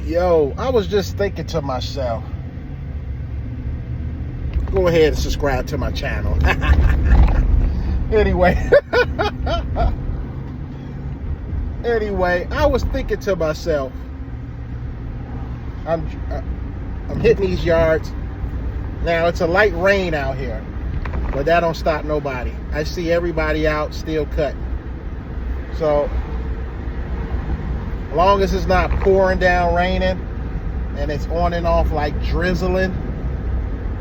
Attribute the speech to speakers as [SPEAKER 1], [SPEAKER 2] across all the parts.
[SPEAKER 1] Yo, I was just thinking to myself, go ahead and subscribe to my channel. Anyway, I was thinking to myself, I'm hitting these yards. Now, it's a light rain out here, but that don't stop nobody. I see everybody out still cutting. So, as long as it's not pouring down raining and it's on and off like drizzling,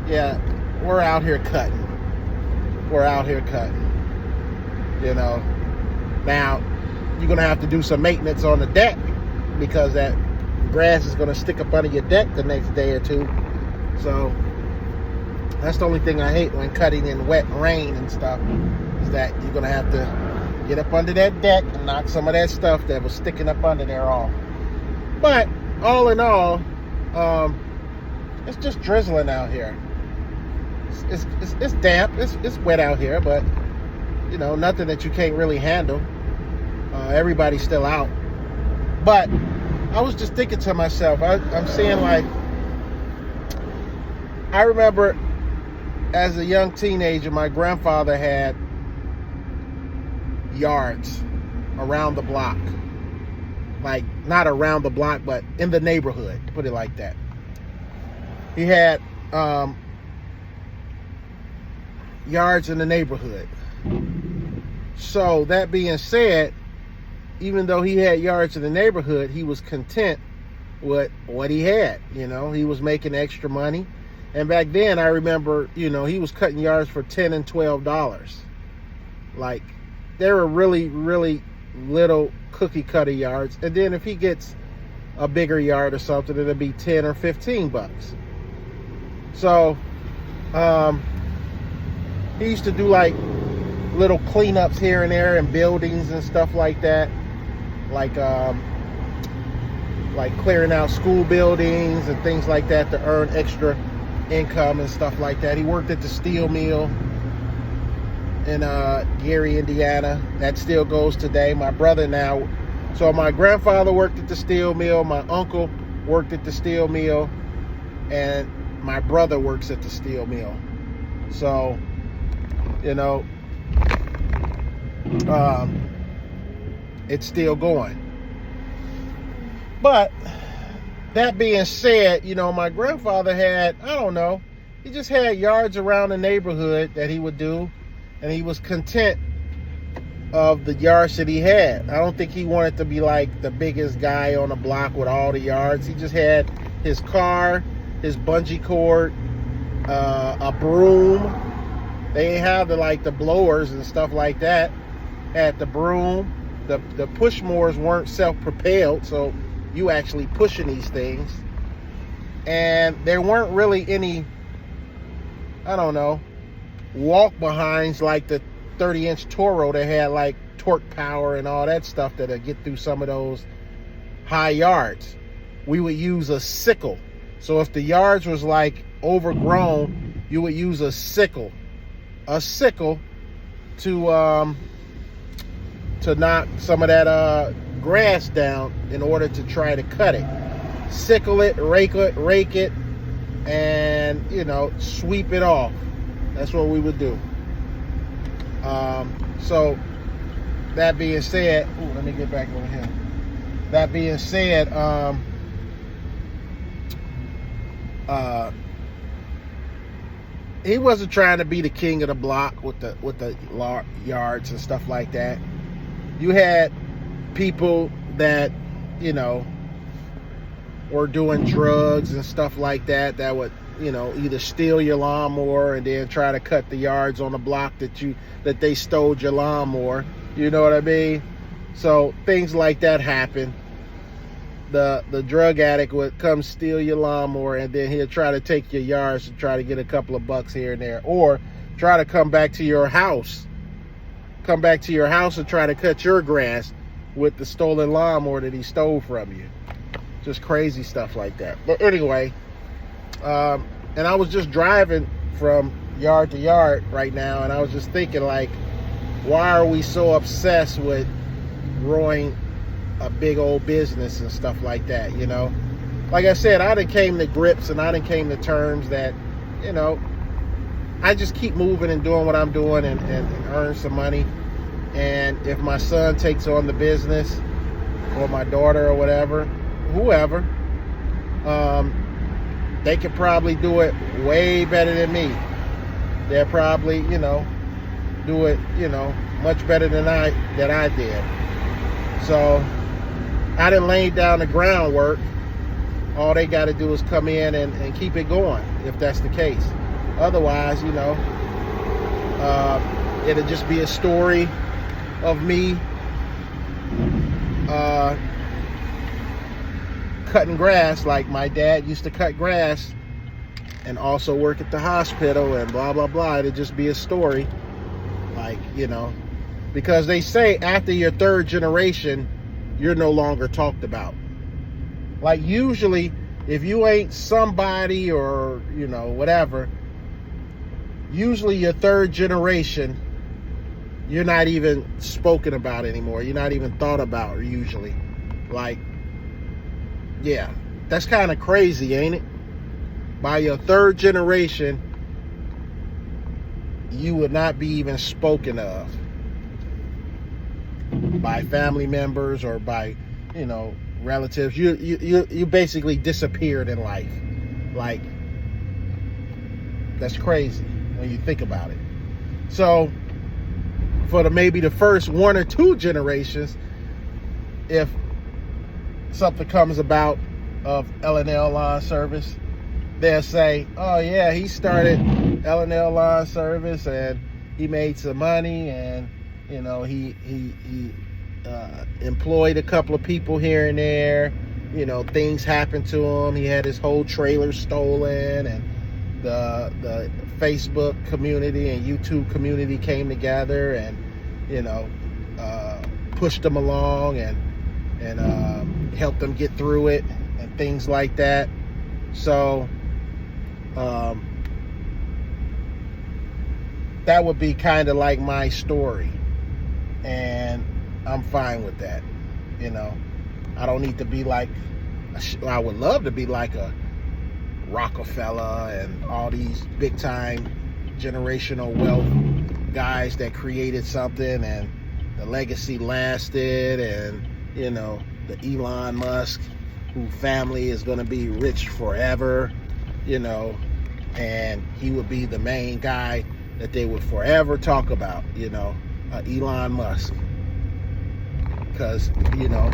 [SPEAKER 1] yeah, we're out here cutting. We're out here cutting. You know, now you're gonna have to do some maintenance on the deck because that grass is gonna stick up under your deck the next day or two. So that's the only thing I hate when cutting in wet rain and stuff, is that you're gonna have to get up under that deck and knock some of that stuff that was sticking up under there off. But all in all, it's just drizzling out here. It's damp. It's wet out here, but you know, nothing that you can't really handle. Everybody's still out. But I was just thinking to myself, I'm seeing, like, I remember as a young teenager, my grandfather had yards around the block. Like, not around the block, but in the neighborhood, put it like that. He had yards in the neighborhood. So that being said, even though he had yards in the neighborhood, he was content with what he had. You know, he was making extra money. And back then, I remember, you know, he was cutting yards for $10 and $12. Like, they were really, really little cookie cutter yards. And then if he gets a bigger yard or something, it'll be 10 or 15 bucks. So, he used to do like little cleanups here and there in buildings and stuff like that. Like clearing out school buildings and things like that to earn extra income and stuff like that. He worked at the steel mill in Gary, Indiana. That still goes today. My brother now. So my grandfather worked at the steel mill. My uncle worked at the steel mill. And my brother works at the steel mill. So, you know, it's still going. But that being said, you know, my grandfather had, I don't know, he just had yards around the neighborhood that he would do, and he was content of the yards that he had. I don't think he wanted to be like the biggest guy on the block with all the yards. He just had his car, his bungee cord, a broom. They didn't have the blowers and stuff like that. Had the broom. The push mowers weren't self-propelled, so you actually pushing these things. And there weren't really any, I don't know, walk behinds like the 30-inch Toro that had like torque power and all that stuff that'll get through some of those high yards. We would use a sickle. So if the yards was like overgrown, you would use a sickle to knock some of that grass down in order to try to cut it. Sickle it, rake it, and, you know, sweep it off. That's what we would do. So that being said, let me get back over here. That being said, he wasn't trying to be the king of the block with the yards and stuff like that. You had people that, you know, were doing drugs and stuff like that would, you know, either steal your lawnmower and then try to cut the yards on the block that they stole your lawnmower. You know what I mean? So things like that happen. The drug addict would come steal your lawnmower, and then he'll try to take your yards to try to get a couple of bucks here and there, or try to come back to your house and try to cut your grass with the stolen lawnmower that he stole from you. Just crazy stuff like that. But anyway, and I was just driving from yard to yard right now, and I was just thinking, like, why are we so obsessed with growing a big old business and stuff like that, you know. Like I said, I done came to grips and I done came to terms that, you know, I just keep moving and doing what I'm doing and earn some money. And if my son takes on the business, or my daughter or whatever, whoever, they could probably do it way better than me. They'll probably, you know, do it, you know, much better than I did. So I done laid down the groundwork. All they got to do is come in and keep it going, if that's the case. Otherwise, you know, it'll just be a story of me cutting grass, like my dad used to cut grass and also work at the hospital and blah blah blah. It'll just be a story, like, you know, because they say after your third generation you're no longer talked about. Like, usually if you ain't somebody, or, you know, whatever, usually your third generation you're not even spoken about anymore. You're not even thought about, usually. Like, yeah, that's kind of crazy, ain't it? By your third generation, you would not be even spoken of by family members or by, you know, relatives. You basically disappeared in life. Like, that's crazy when you think about it. So for maybe the first 1 or 2 generations, if something comes about of L&L Lawn Service, they'll say, oh yeah, he started L&L Lawn Service and he made some money, and, you know, he employed a couple of people here and there. You know, things happened to him. He had his whole trailer stolen, and the Facebook community and YouTube community came together and, you know, pushed them along and helped them get through it and things like that. So that would be kind of like my story, and I'm fine with that. You know, I don't need to be like, I would love to be like a Rockefeller and all these big time generational wealth guys that created something and the legacy lasted, and, you know, the Elon Musk, whose family is going to be rich forever, you know, and he would be the main guy that they would forever talk about, you know, Elon Musk. Because, you know,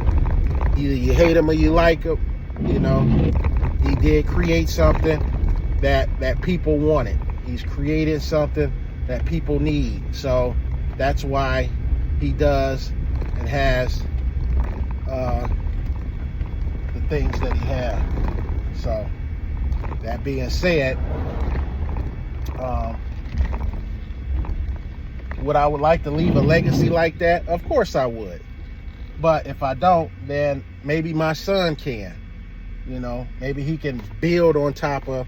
[SPEAKER 1] either you hate him or you like him, you know, he did create something that people wanted. He's created something that people need. So that's why he does and has the things that he has. So that being said, would I would like to leave a legacy like that? Of course I would. But if I don't, then maybe my son can. You know, maybe he can build on top of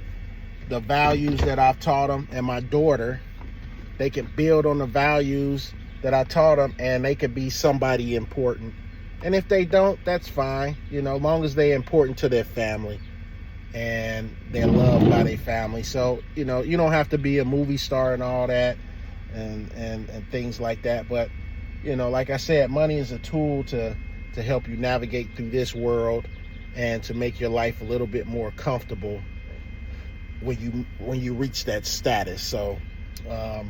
[SPEAKER 1] the values that I've taught him, and my daughter, they can build on the values that I taught them, and they could be somebody important. And if they don't, that's fine. You know, as long as they're important to their family and they're loved by their family. So, you know, you don't have to be a movie star and all that and things like that. But, you know, like I said, money is a tool to help you navigate through this world and to make your life a little bit more comfortable when you reach that status. So I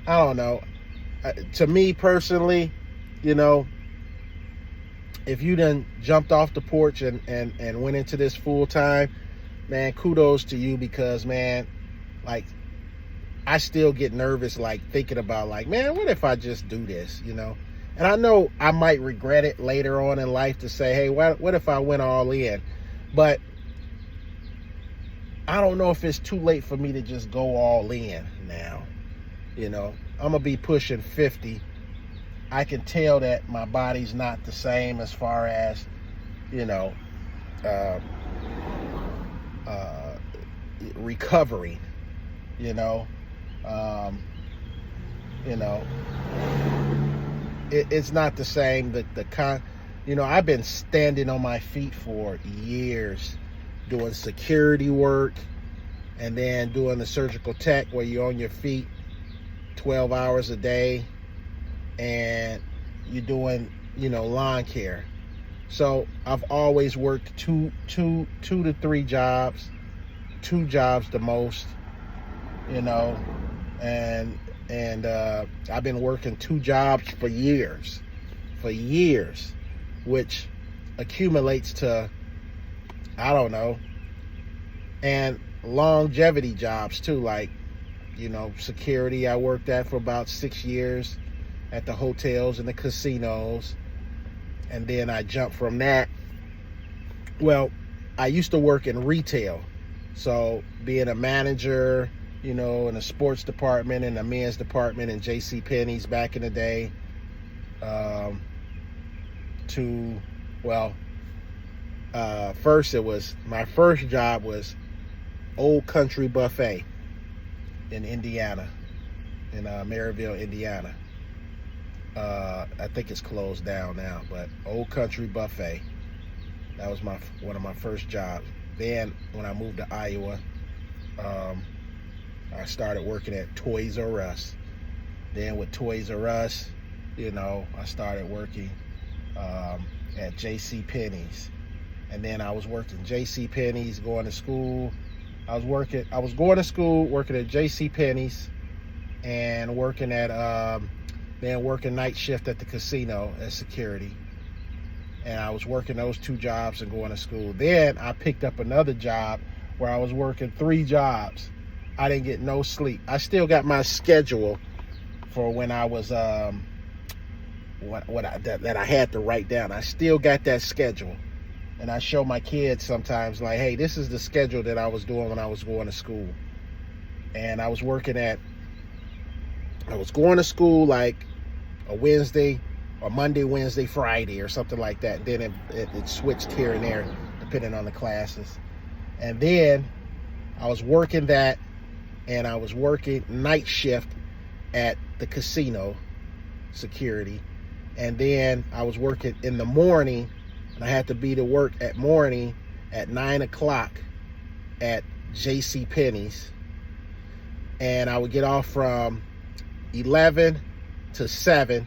[SPEAKER 1] don't know, to me personally, you know, if you done jumped off the porch and went into this full time, man, kudos to you, because, man, like, I still get nervous, like, thinking about, like, man, what if I just do this, you know? And I know I might regret it later on in life to say, hey, what if I went all in? But I don't know if it's too late for me to just go all in now. You know, I'm going to be pushing 50. I can tell that my body's not the same as far as, you know, recovering, you know. You know, it's not the same. You know, I've been standing on my feet for years, doing security work, and then doing the surgical tech where you're on your feet 12 hours a day, and you're doing, you know, lawn care. So I've always worked two to three jobs, 2 jobs the most, you know, and I've been working 2 jobs for years, which accumulates to, I don't know, and longevity jobs too, like, you know, security. I worked at for about 6 years at the hotels and the casinos, and then I jumped from that. Well, I used to work in retail, so being a manager, you know, in a sports department and a men's department in J.C. Penney's back in the day, first it was, my first job was Old Country Buffet in Indiana, in Maryville, Indiana. I think it's closed down now, but Old Country Buffet, that was one of my first jobs. Then when I moved to Iowa, I started working at Toys R Us. Then with Toys R Us, you know, I started working at J.C. Penney's. And then I was working J.C. Penney's, going to school. I was going to school, working at J.C. Penney's, and working night shift at the casino as security. And I was working those 2 jobs and going to school. Then I picked up another job where I was working 3 jobs. I didn't get no sleep. I still got my schedule for when I was that I had to write down. I still got that schedule, and I show my kids sometimes, like, hey, this is the schedule that I was doing when I was going to school. And I was going to school like a Wednesday or Monday, Wednesday, Friday, or something like that. And then it switched here and there depending on the classes. And then I was working that, and I was working night shift at the casino security. And then I was working in the morning, and I had to be to work at morning at 9 o'clock at J.C. Penney's. And I would get off from 11 to 7,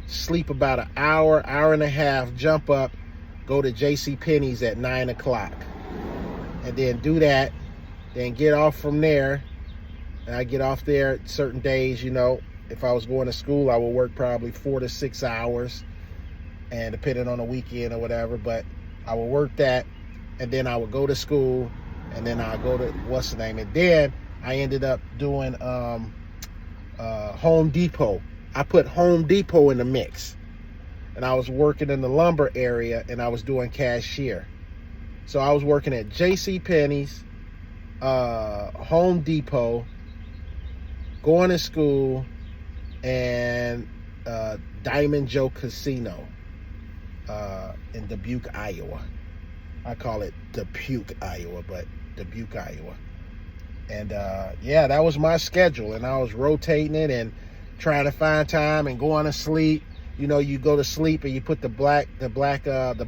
[SPEAKER 1] sleep about an hour and a half, jump up, go to J.C. Penney's at 9 o'clock. And then do that, then get off from there. And I get off there certain days, you know. If I was going to school, I would work probably 4 to 6 hours, and depending on the weekend or whatever. But I would work that, and then I would go to school, and then I'd go to, and then I ended up doing Home Depot. I put Home Depot in the mix, and I was working in the lumber area, and I was doing cashier. So I was working at J.C. Penney's, Home Depot, going to school, and Diamond Joe Casino in Dubuque, Iowa. I call it Dubuque, Iowa, but Dubuque, Iowa. And yeah, that was my schedule, and I was rotating it and trying to find time and going to sleep. You know, you go to sleep and you put the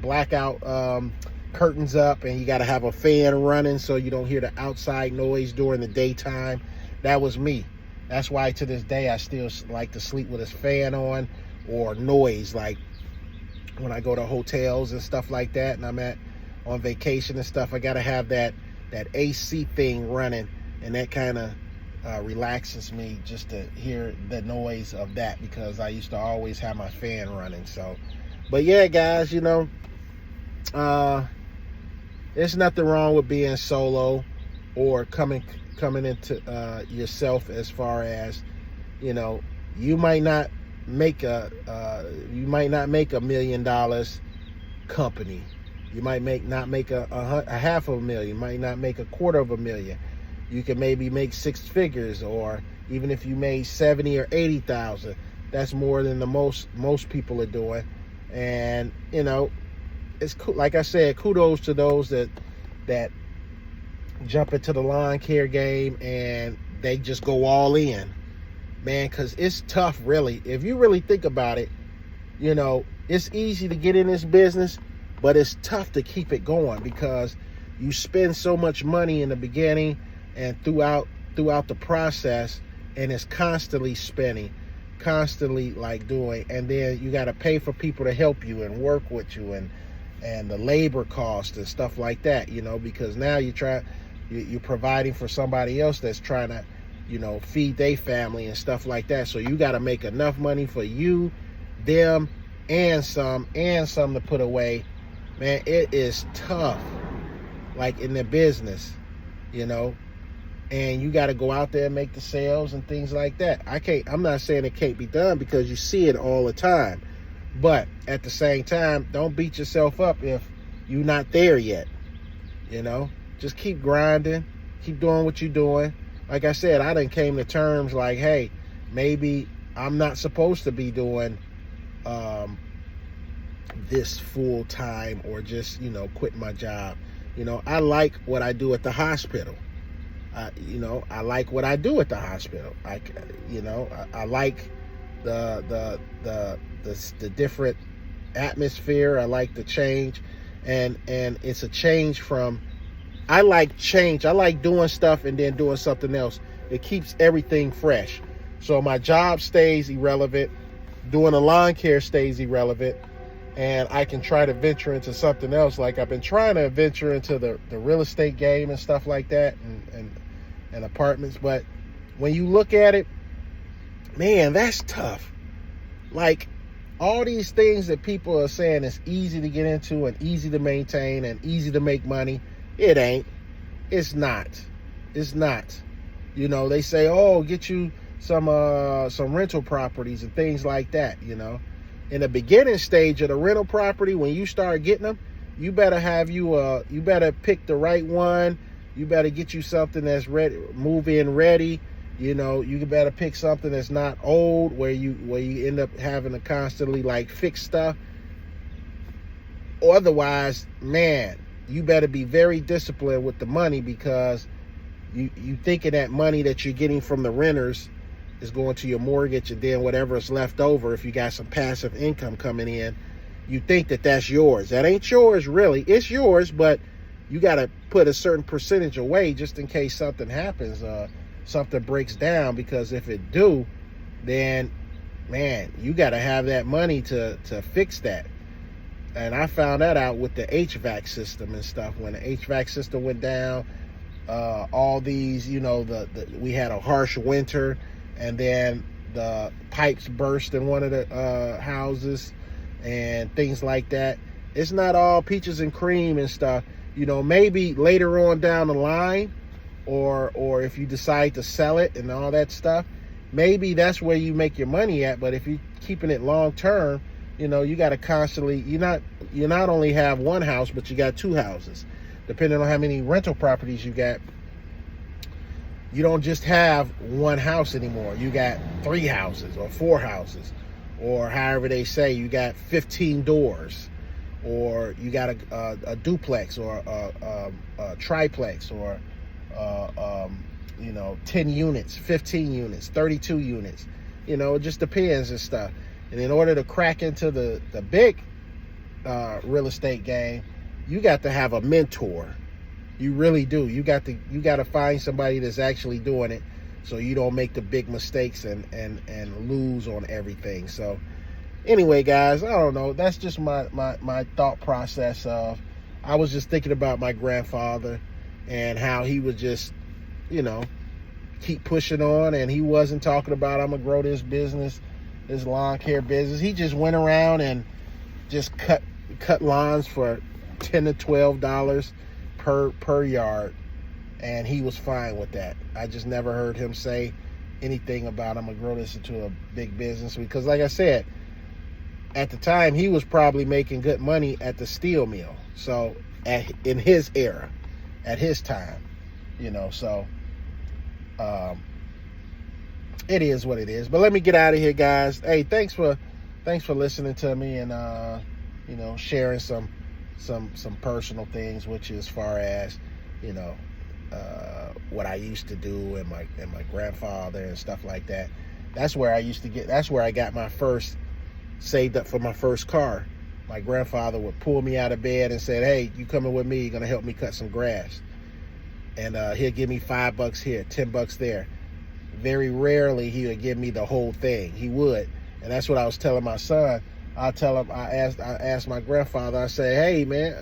[SPEAKER 1] blackout curtains up, and you got to have a fan running so you don't hear the outside noise during the daytime. That was me. That's why to this day I still like to sleep with a fan on, or noise, like when I go to hotels and stuff like that, and I'm on vacation and stuff. I got to have that AC thing running, and that kind of relaxes me just to hear the noise of that, because I used to always have my fan running. So, but yeah, guys, you know, there's nothing wrong with being solo or coming into yourself, as far as, you know, you might not make a $1 million company. You might not make a $500,000. You might not make $250,000. You can maybe make 6 figures, or even if you made 70 or 80,000, that's more than the most people are doing. And you know, it's cool. Like I said, kudos to those that jump into the lawn care game and they just go all in, man, because it's tough, really. If you really think about it, you know, It's easy to get in this business, but it's tough to keep it going because you spend so much money in the beginning and throughout the process, and it's constantly spending, constantly like doing, and then you got to pay for people to help you and work with you, and the labor cost and stuff like that, because now you're providing for somebody else that's trying to, feed their family and stuff like that. So you got to make enough money for you, them, and some to put away. Man, it is tough, like in the business, and you got to go out there and make the sales and things like that. I'm not saying it can't be done because you see it all the time, but at the same time, don't beat yourself up if you're not there yet. Just keep grinding, keep doing what you're doing. Like I said, I done came to terms like, hey, maybe I'm not supposed to be doing this full time or just, quit my job. I like what I do at the hospital. I like what I do at the hospital. I like the different atmosphere. I like the change, and it's a change from. I like change. I like doing stuff and then doing something else. It keeps everything fresh. So my job stays irrelevant. Doing the lawn care stays irrelevant. And I can try to venture into something else. Like I've been trying to venture into the real estate game and stuff like that and apartments. But when you look at it, man, that's tough. Like all these things that people are saying is easy to get into and easy to maintain and easy to make money. It ain't. It's not. It's not. They say, oh, get you some rental properties and things like that, In the beginning stage of the rental property, when you start getting them, you better you better pick the right one. You better get you something that's ready, move in ready. You better pick something that's not old where you end up having to constantly like fix stuff. Or otherwise, man, you better be very disciplined with the money because you thinking that money that you're getting from the renters is going to your mortgage, and then whatever is left over, if you got some passive income coming in, you think that that's yours. That ain't yours, really. It's yours, but you got to put a certain percentage away just in case something happens, something breaks down, because if it do, then, man, you got to have that money to fix that. And I found that out with the HVAC system and stuff. When the HVAC system went down, all these, we had a harsh winter, and then the pipes burst in one of the houses and things like that. It's not all peaches and cream and stuff. Maybe later on down the line, or if you decide to sell it and all that stuff, maybe that's where you make your money at. But if you're keeping it long term, you got to constantly, you not only have one house, but you got two houses. Depending on how many rental properties you got, you don't just have one house anymore. You got 3 houses or 4 houses, or however they say, you got 15 doors, or you got a duplex or a triplex, or 10 units, 15 units, 32 units. It just depends and stuff. And in order to crack into the big real estate game, you got to have a mentor. You really do. You got to find somebody that's actually doing it, so you don't make the big mistakes and lose on everything. So anyway, guys, I don't know. That's just my thought process of, I was just thinking about my grandfather and how he would just, keep pushing on, and he wasn't talking about, I'm gonna grow this business, this lawn care business. He just went around and just cut lawns for $10 to $12 per yard, and he was fine with that. I just never heard him say anything about, I'm gonna grow this into a big business, because like I said, at the time he was probably making good money at the steel mill. So in his era, at his time, so it is what it is. But let me get out of here, guys. Hey, thanks for listening to me, and sharing some personal things, which is, as far as what I used to do, and my grandfather and stuff like that. That's where I got my first saved up for my first car. My grandfather would pull me out of bed and said, hey, you coming with me, you're gonna help me cut some grass. And he'll give me $5 here, $10 there. Very rarely he would give me the whole thing. He would. And that's what I was telling my son. I asked my grandfather, I said, hey man,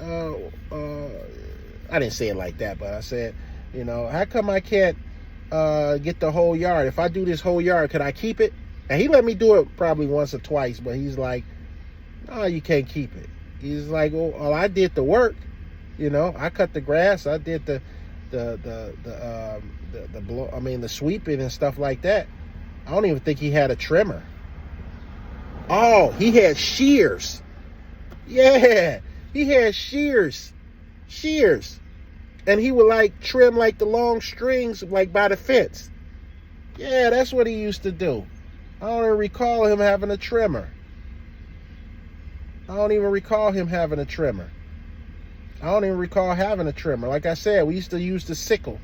[SPEAKER 1] I didn't say it like that, but I said, you know, how come I can't get the whole yard? If I do this whole yard, could I keep it? And he let me do it probably once or twice, but he's like, no, you can't keep it. He's like, well, I did the work, you know, I cut the grass, I did the sweeping and stuff like that. I don't even think he had a trimmer. Oh, he had shears. Yeah, he had shears. And he would like trim like the long strings like by the fence. Yeah, that's what he used to do. I don't even recall him having a trimmer. I don't even recall having a trimmer. Like I said, we used to use the sickle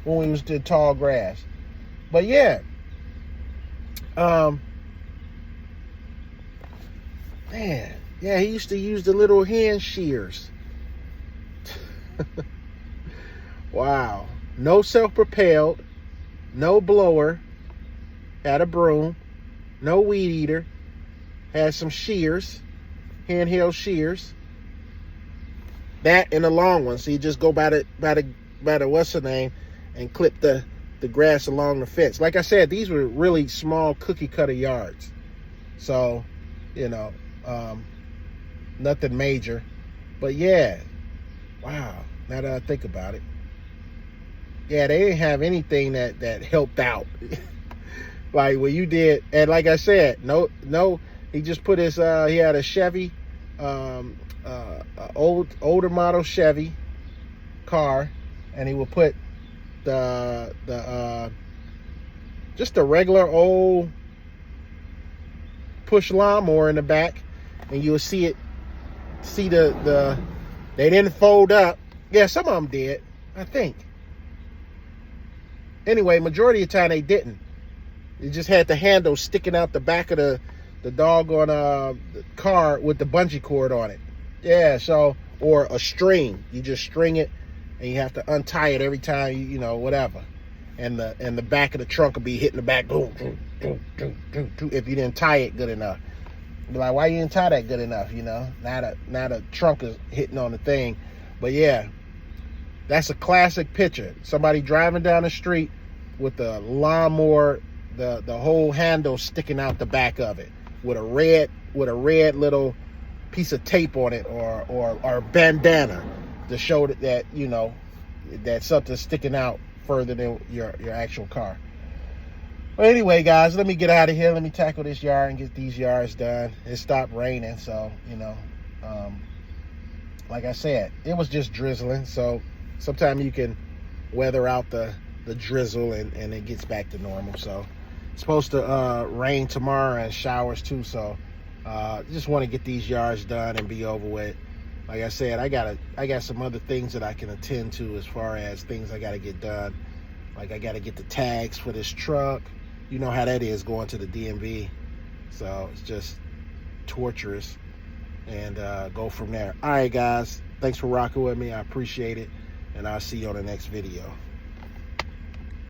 [SPEAKER 1] when we was doing tall grass. But yeah, man, yeah, he used to use the little hand shears. Wow. No self-propelled, no blower, had a broom, no weed eater, had some shears, handheld shears. That and the long one. So you just go by the what's the name and clip the grass along the fence. Like I said, these were really small cookie cutter yards. So, you know, nothing major. But yeah, wow, now that I think about it. Yeah, they didn't have anything that helped out. Like what you did. And like I said, no, he just put his, he had a Chevy, older model Chevy car, and he would put just a regular old push lawnmower in the back, and you'll see the they didn't fold up. Yeah, some of them did, I think. Anyway, majority of the time they didn't. It just had the handle sticking out the back of the doggone the car with the bungee cord on it. Yeah, so, or a string. You just string it and you have to untie it every time you know, whatever. And the back of the trunk will be hitting the back, boom, boom, boom, boom, boom, if you didn't tie it good enough. Be like, why you didn't tie that good enough, you know? Now the trunk is hitting on the thing. But yeah, that's a classic picture. Somebody driving down the street with the lawnmower, the whole handle sticking out the back of it, with a red little piece of tape on it, or bandana to show that you know that something's sticking out further than your actual car. Well, anyway, guys, let me get out of here. Let me tackle this yard and get these yards done. It stopped raining, so you know, like I said, it was just drizzling. So sometimes you can weather out the drizzle and it gets back to normal. So it's supposed to rain tomorrow and showers too. So just want to get these yards done and be over with. Like I said, I got some other things that I can attend to as far as things I got to get done. Like I got to get the tags for this truck. You know how that is going to the DMV. So it's just torturous, and go from there. All right, guys, thanks for rocking with me. I appreciate it, and I'll see you on the next video.